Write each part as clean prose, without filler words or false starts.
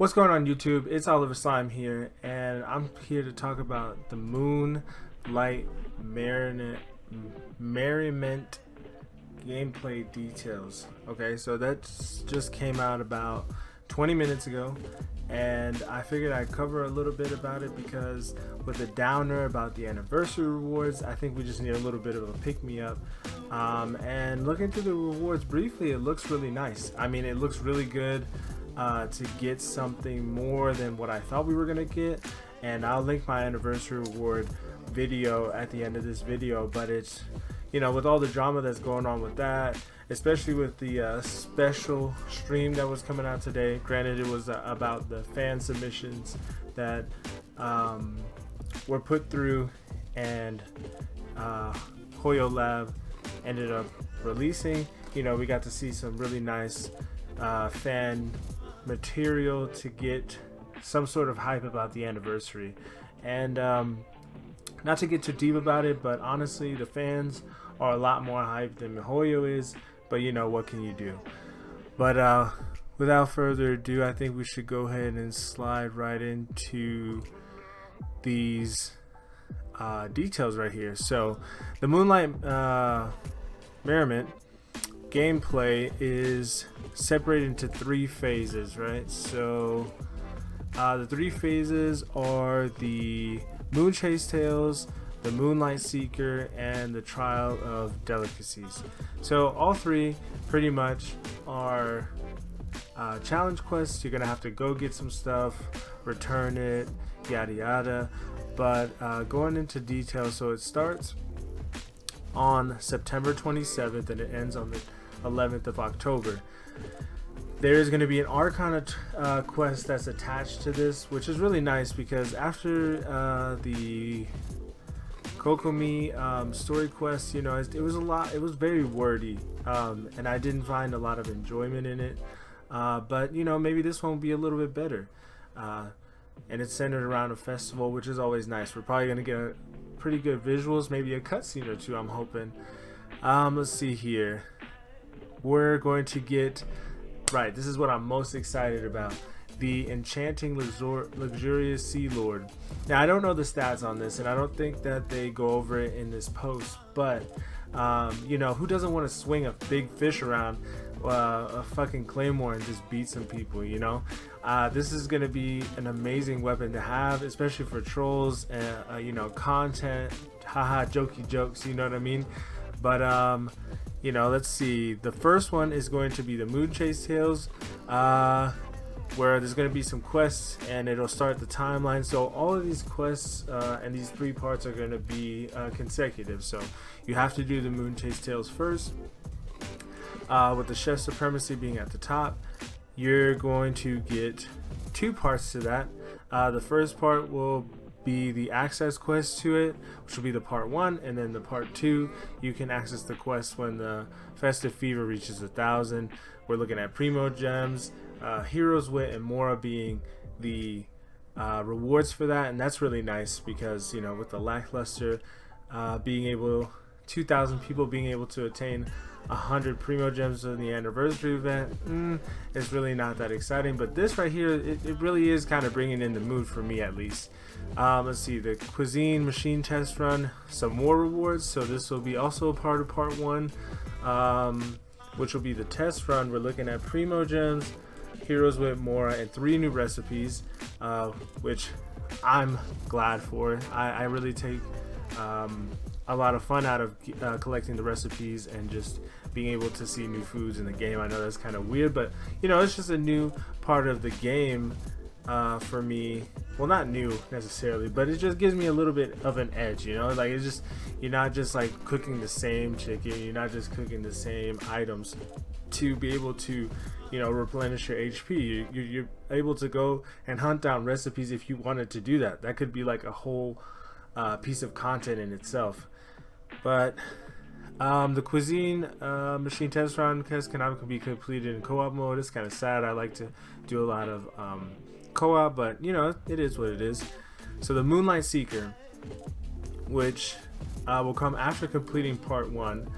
What's going on YouTube? It's Oliver Slime here, and I'm here to talk about the Moonlight Merriment gameplay details. Okay, so that just came out about 20 minutes ago, and I figured I'd cover a little bit about it because with the downer about the anniversary rewards, I think we just need a little bit of a pick-me-up. And looking through the rewards briefly, it looks really nice. I mean, it looks really good. To get something more than what I thought we were gonna get, and I'll link my anniversary reward video at the end of this video. But it's, you know, with all the drama that's going on with that, especially with the special stream that was coming out today. Granted, it was about the fan submissions that were put through, and HoYoLab ended up releasing. You know, we got to see some really nice fan material to get some sort of hype about the anniversary. And not to get too deep about it, but honestly the fans are a lot more hyped than Hoyo is, but you know, what can you do? But without further ado, I think we should go ahead and slide right into these details right here. So the Moonlight Merriment gameplay is separated into three phases, right? So the three phases are the Moon Chase Tales, the Moonlight Seeker, and the Trial of Delicacies. So all three pretty much are challenge quests. You're gonna have to go get some stuff, return it, yada yada. But going into detail, so it starts on September 27th and it ends on the 11th of October. There's going to be an Arcana quest that's attached to this, which is really nice because after the Kokomi story quest, you know, it was a lot. It was very wordy, and I didn't find a lot of enjoyment in it. But you know, maybe this one will be a little bit better. And it's centered around a festival, which is always nice. We're probably going to get pretty good visuals, maybe a cutscene or two, I'm hoping. Let's see here. We're going to get, right, this is what I'm most excited about, the Enchanted Luxurious Sea Lord. Now, I don't know the stats on this, and I don't think that they go over it in this post, but you know, who doesn't want to swing a big fish around a fucking Claymore and just beat some people, you know? This is going to be an amazing weapon to have, especially for trolls and, you know, content, haha, jokey jokes, you know what I mean? But, you know, let's see. The first one is going to be the Moon Chase Tales, where there's going to be some quests and it'll start the timeline. So all of these quests and these three parts are going to be consecutive. So you have to do the Moon Chase Tales first, with the Chef Supremacy being at the top. You're going to get two parts to that. The first part will be the access quest to it, which will be the part 1, and then the part 2, you can access the quest when the festive fever reaches 1,000. We're looking at Primogems, Hero's Wit, and Mora being the rewards for that, and that's really nice because, you know, with the lackluster being able 2,000 people being able to attain 100 Primogems in the anniversary event, it's really not that exciting. But this right here, it really is kind of bringing in the mood for me, at least. Let's see, the Cuisine Machine Test Run, some more rewards. So this will be also a part of part 1, which will be the test run. We're looking at Primogems, Heroes with Mora, and 3 new recipes, which I'm glad for. I really take a lot of fun out of collecting the recipes and just being able to see new foods in the game. I know that's kind of weird, but you know, it's just a new part of the game for me. Well, not new necessarily, but it just gives me a little bit of an edge, you know? Like, it's just, you're not just like cooking the same chicken, you're not just cooking the same items to be able to, you know, replenish your HP. You're able to go and hunt down recipes if you wanted to do that. That could be like a whole piece of content in itself. But the Cuisine Machine Test Run can be completed in co-op mode. It's kind of sad. I like to do a lot of co-op, but you know, it is what it is. So the Moonlight Seeker, which will come after completing part 1,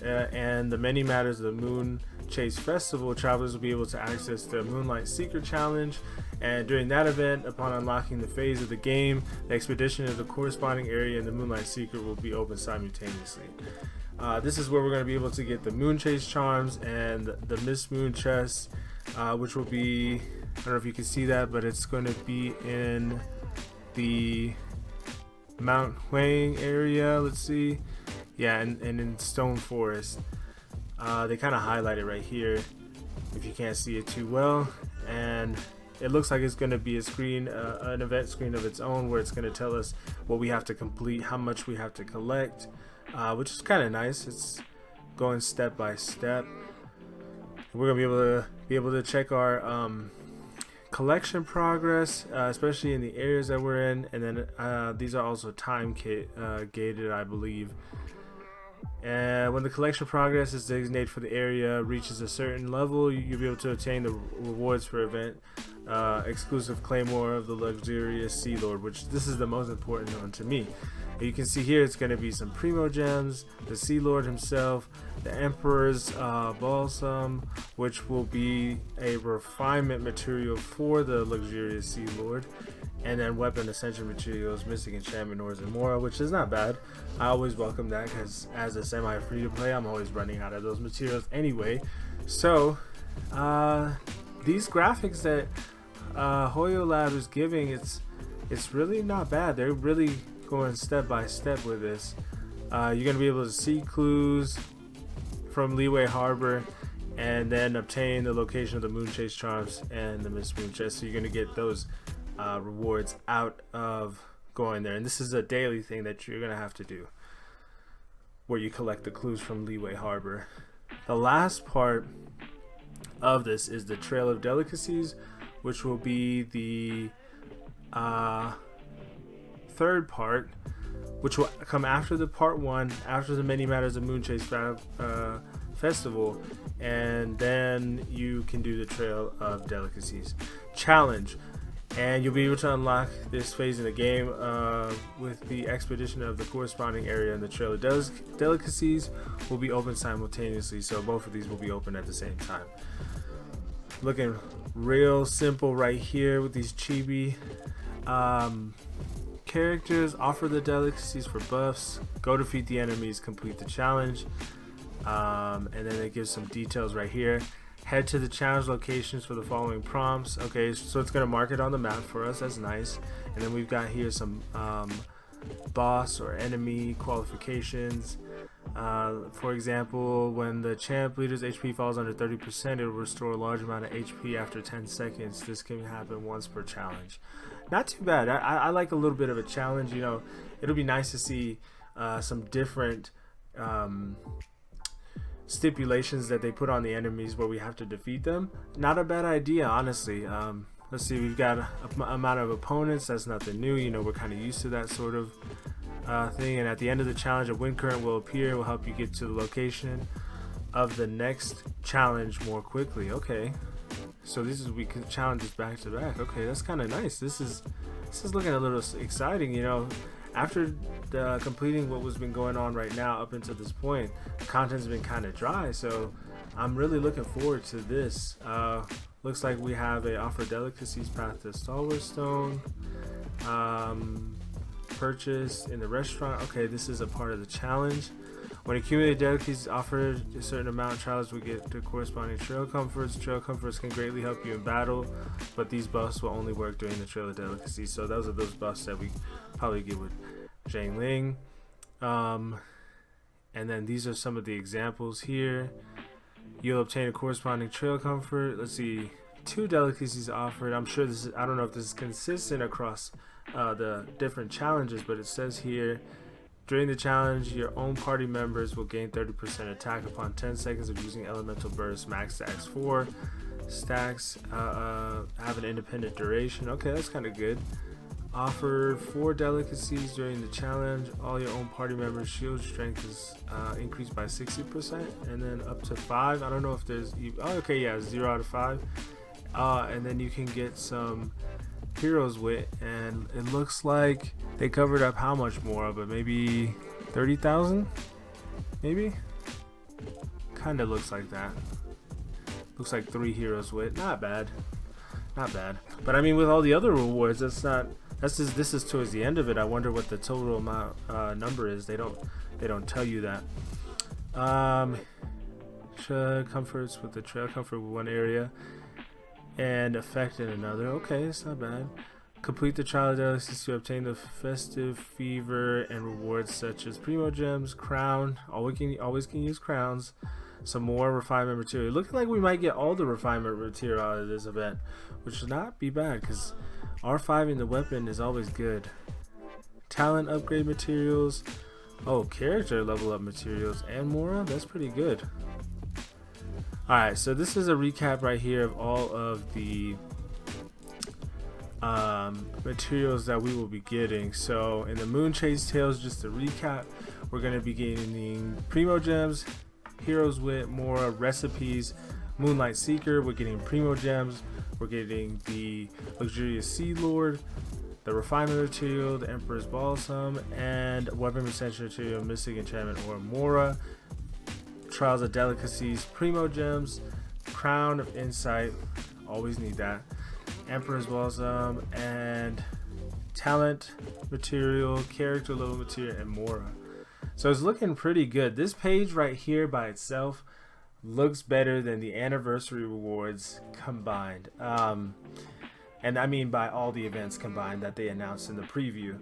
and the many matters of the Moon Chase Festival, travelers will be able to access the Moonlight Secret Challenge, and during that event, upon unlocking the phase of the game, the expedition of the corresponding area in the Moonlight Secret will be open simultaneously. This is where we're going to be able to get the Moon Chase charms and the Miss Moon chest, which will be, I don't know if you can see that, but it's going to be in the Mount Huang area. Let's see. Yeah, and in Stone Forest. They kind of highlight it right here if you can't see it too well, and it looks like it's going to be a screen, an event screen of its own, where it's going to tell us what we have to complete, how much we have to collect, which is kind of nice. It's going step by step. We're going to be able to check our collection progress, especially in the areas that we're in, and then these are also time gated, I believe. And when the collection progress is designated for the area reaches a certain level, you'll be able to obtain the rewards for event exclusive Claymore of the Luxurious Sea Lord, which this is the most important one to me. You can see here it's going to be some Primogems, the Sea Lord himself, the Emperor's Balsam, which will be a refinement material for the Luxurious Sea Lord, and then weapon ascension materials, mystic enchantment ores, and more, which is not bad. I always welcome that, because as a semi free to play, I'm always running out of those materials anyway. So these graphics that HoYoLab is giving, it's really not bad. They're really going step by step with this. You're going to be able to see clues from Leeway Harbor, and then obtain the location of the Moon Chase charms and the Miss Moon chest. So you're going to get those rewards out of going there, and this is a daily thing that you're going to have to do, where you collect the clues from Leeway Harbor. The last part of this is the Trail of Delicacies, which will be the third part, which will come after the part 1, after the Many Matters of Moon Chase Festival, and then you can do the Trail of Delicacies challenge, and you'll be able to unlock this phase in the game with the expedition of the corresponding area, and the Trail of Delicacies will be open simultaneously, so both of these will be open at the same time. Looking real simple right here with these chibi characters. Offer the delicacies for buffs, go defeat the enemies, complete the challenge, and then it gives some details right here. Head to the challenge locations for the following prompts. Okay, so it's going to mark it on the map for us. That's nice. And then we've got here some boss or enemy qualifications. For example, when the champ leader's HP falls under 30%, it will restore a large amount of HP after 10 seconds. This can happen once per challenge. Not too bad. I like a little bit of a challenge. You know, it'll be nice to see some different stipulations that they put on the enemies where we have to defeat them. Not a bad idea, honestly. Let's see, we've got a amount of opponents. That's nothing new. You know, we're kind of used to that sort of thing. And at the end of the challenge, a wind current will appear. Will help you get to the location of the next challenge more quickly. Okay, so we can challenges back to back. Okay, that's kind of nice. This is looking a little exciting. You know, after completing what was been going on right now up until this point, the content's been kind of dry. So I'm really looking forward to this. Looks like we have a offer delicacies path to Stalwart Stone. Purchase in the restaurant. Okay, this is a part of the challenge. When accumulated delicacies offered a certain amount, travelers will get the corresponding trail comforts. Trail comforts can greatly help you in battle, but these buffs will only work during the Trail of Delicacies. So those are those buffs that we probably get with Zhang Ling. And then these are some of the examples here. You'll obtain a corresponding trail comfort. Let's see, 2 delicacies offered. I'm sure this is, I don't know if this is consistent across the different challenges, but it says here, during the challenge, your own party members will gain 30% attack upon 10 seconds of using elemental burst. Max stacks 4. Stacks have an independent duration. Okay, that's kind of good. Offer 4 delicacies during the challenge. All your own party members' shield strength is increased by 60%, and then up to 5. I don't know if there's. Oh, okay, yeah, 0 out of 5. And then you can get some Heroes Wit, and it looks like they covered up how much more, but maybe 30,000, maybe. Kind of looks like that. Looks like 3 heroes wit. Not bad. Not bad. But I mean, with all the other rewards, this is towards the end of it. I wonder what the total amount number is. They don't tell you that. Trail comforts with the trail comfort with one area and effect in another. Okay, it's not bad. Complete the trial of delicacies to obtain the festive fever and rewards such as Primogems, crown. Always can use crowns. Some more refinement material. Looking like we might get all the refinement material out of this event, which should not be bad because R5 in the weapon is always good. Talent upgrade materials. Oh, character level up materials and more. That's pretty good. Alright, so this is a recap right here of all of the materials that we will be getting. So in the Moon Chase Tales, just to recap, we're going to be getting Primogems, Heroes Wit, Mora, Recipes, Moonlight Seeker, we're getting Primogems, we're getting the Luxurious Sea Lord, the Refinement Material, the Emperor's Balsam, and Weapon Essential Material, Mystic Enchantment or Mora, Trials of Delicacies, Primogems, Crown of Insight, always need that, Emperor's Balsam, and Talent Material, Character Level Material, and Mora. So it's looking pretty good. This page right here by itself looks better than the anniversary rewards combined. And I mean by all the events combined that they announced in the preview.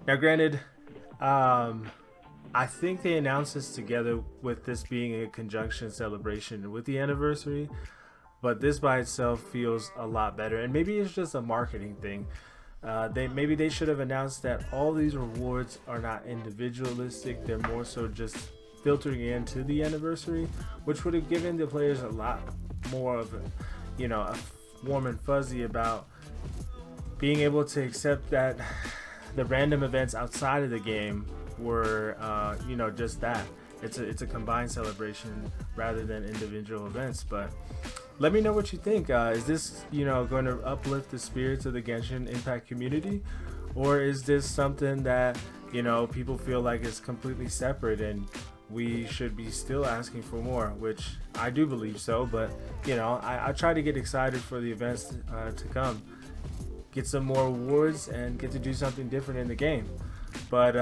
Now granted, I think they announced this together with this being a conjunction celebration with the anniversary, but this by itself feels a lot better, and maybe it's just a marketing thing. Maybe they should have announced that all these rewards are not individualistic, they're more so just filtering into the anniversary, which would have given the players a lot more of a, a warm and fuzzy about being able to accept that the random events outside of the game were just that. It's a combined celebration rather than individual events. But let me know what you think. Is this going to uplift the spirits of the Genshin Impact community, or is this something that people feel like is completely separate and we should be still asking for more, which I do believe so. But I try to get excited for the events to come, get some more awards and get to do something different in the game. But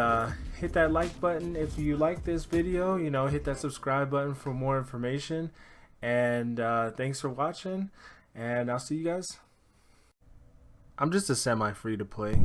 hit that like button if you like this video, hit that subscribe button for more information, and thanks for watching, and I'll see you guys. I'm just a semi free to play.